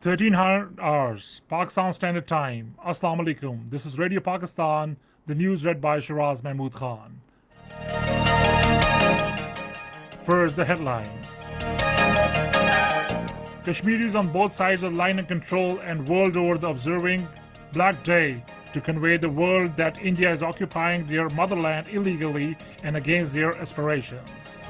1300 hours, Pakistan Standard Time. Assalamu alaikum. This is Radio Pakistan, the news read by Shiraz Mahmood Khan. First, the headlines. Kashmiris on both sides of the line of control and world over the observing Black Day to convey the world that India is occupying their motherland illegally and against their aspirations.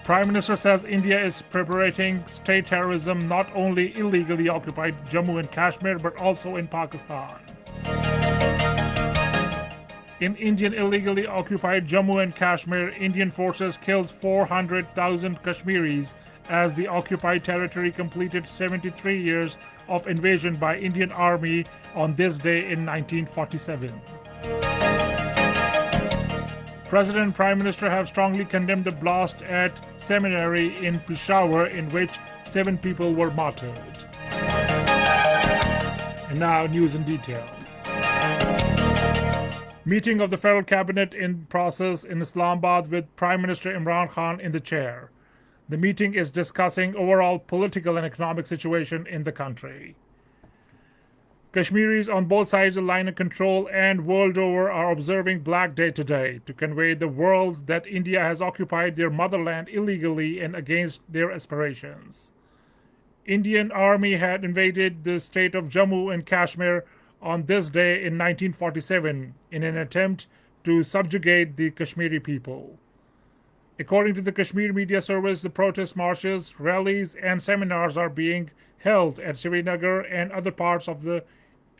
Prime Minister says India is perpetrating state terrorism not only illegally occupied Jammu and Kashmir but also in Pakistan. In Indian illegally occupied Jammu and Kashmir, Indian forces killed 400,000 Kashmiris as the occupied territory completed 73 years of invasion by Indian Army on this day in 1947. President and Prime Minister have strongly condemned the blast at seminary in Peshawar in which 7 people were martyred. And now news in detail. Meeting of the federal cabinet in process in Islamabad with Prime Minister Imran Khan in the chair. The meeting is discussing overall political and economic situation in the country. Kashmiris on both sides of the line of control and world over are observing Black Day today to convey the world that India has occupied their motherland illegally and against their aspirations. Indian Army had invaded the state of Jammu and Kashmir on this day in 1947 in an attempt to subjugate the Kashmiri people. According to the Kashmir Media Service, the protest marches, rallies, and seminars are being held at Srinagar and other parts of the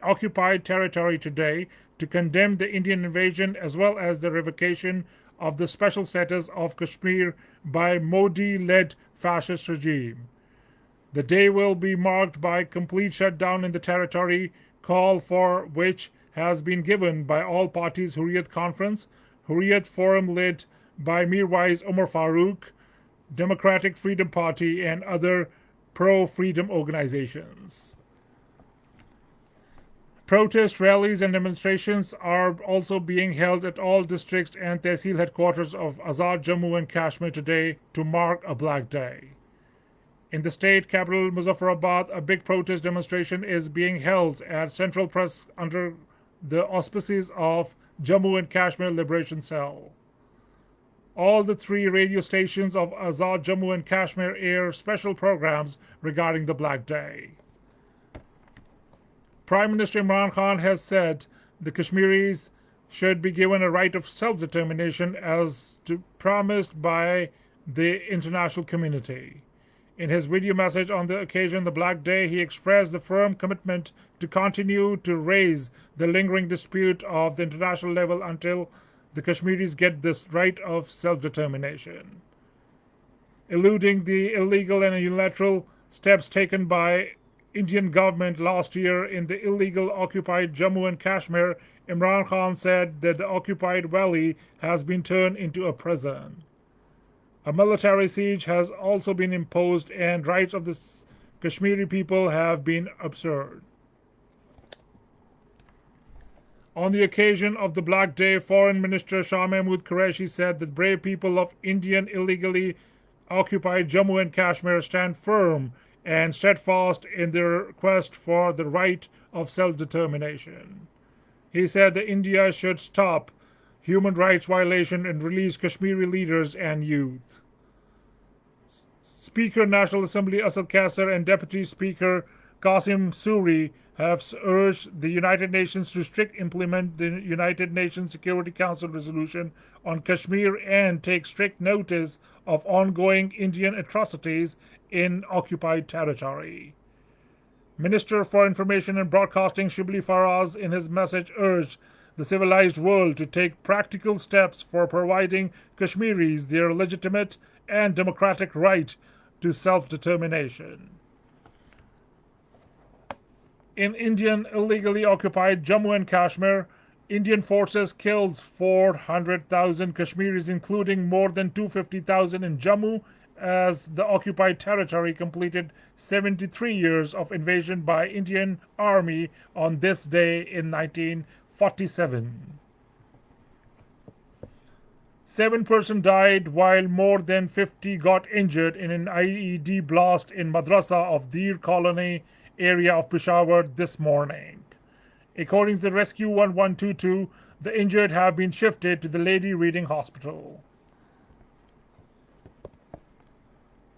occupied territory today to condemn the Indian invasion as well as the revocation of the special status of Kashmir by Modi-led fascist regime. The day will be marked by complete shutdown in the territory, call for which has been given by all parties Hurriyat Conference, Hurriyat Forum led by Mirwais Umar Farooq, Democratic Freedom Party, and other pro-freedom organizations. Protest rallies and demonstrations are also being held at all districts and Tehsil headquarters of Azad Jammu and Kashmir today to mark a Black Day. In the state capital Muzaffarabad, a big protest demonstration is being held at Central Press under the auspices of Jammu and Kashmir Liberation Cell. All the 3 radio stations of Azad Jammu and Kashmir air special programs regarding the Black Day. Prime Minister Imran Khan has said the Kashmiris should be given a right of self-determination as promised by the international community. In his video message on the occasion of the Black Day, he expressed the firm commitment to continue to raise the lingering dispute of the international level until the Kashmiris get this right of self-determination. Eluding the illegal and unilateral steps taken by Indian government last year in the illegal occupied Jammu and Kashmir, Imran Khan said that the occupied valley has been turned into a prison. A military siege has also been imposed and rights of the Kashmiri people have been absurd. On the occasion of the Black Day, Foreign Minister Shah Mahmood Qureshi said that brave people of Indian illegally occupied Jammu and Kashmir stand firm and steadfast in their quest for the right of self-determination. He said that India should stop human rights violation and release Kashmiri leaders and youth. Speaker National Assembly Asad Kassar and Deputy Speaker Qasim Suri have urged the United Nations to strictly implement the United Nations Security Council resolution on Kashmir and take strict notice of ongoing Indian atrocities in occupied territory. Minister for Information and Broadcasting Shibli Faraz in his message urged the civilized world to take practical steps for providing Kashmiris their legitimate and democratic right to self-determination. In Indian illegally occupied Jammu and Kashmir, Indian forces killed 400,000 Kashmiris, including more than 250,000 in Jammu, as the occupied territory completed 73 years of invasion by Indian Army on this day in 1947. 7 persons died while more than 50 got injured in an IED blast in Madrasa of Deer Colony area of Peshawar this morning. According to the Rescue 1122, the injured have been shifted to the Lady Reading Hospital.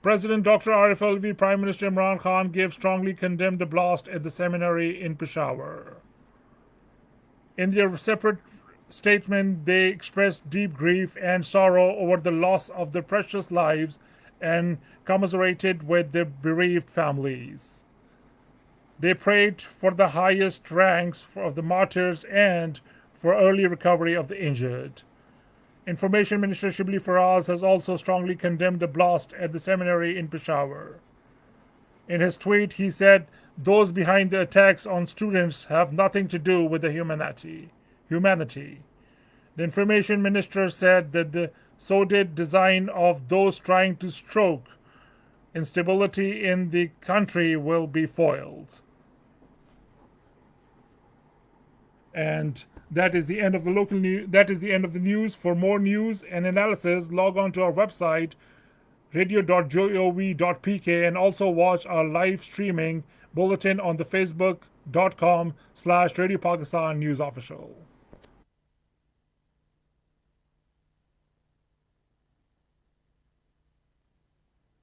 President Dr. Arif Alvi, Prime Minister Imran Khan gave strongly condemned the blast at the seminary in Peshawar. In their separate statement, they expressed deep grief and sorrow over the loss of their precious lives and commiserated with the bereaved families. They prayed for the highest ranks of the martyrs and for early recovery of the injured. Information Minister Shibli Faraz has also strongly condemned the blast at the seminary in Peshawar. In his tweet, he said, "Those behind the attacks on students have nothing to do with the humanity. The Information Minister said that the sordid design of those trying to stoke instability in the country will be foiled." And that is the end of the local news. That is the end of the news. For more news and analysis, log on to our website radio.gov.pk and also watch our live streaming bulletin on the facebook.com/Radio Pakistan News Official.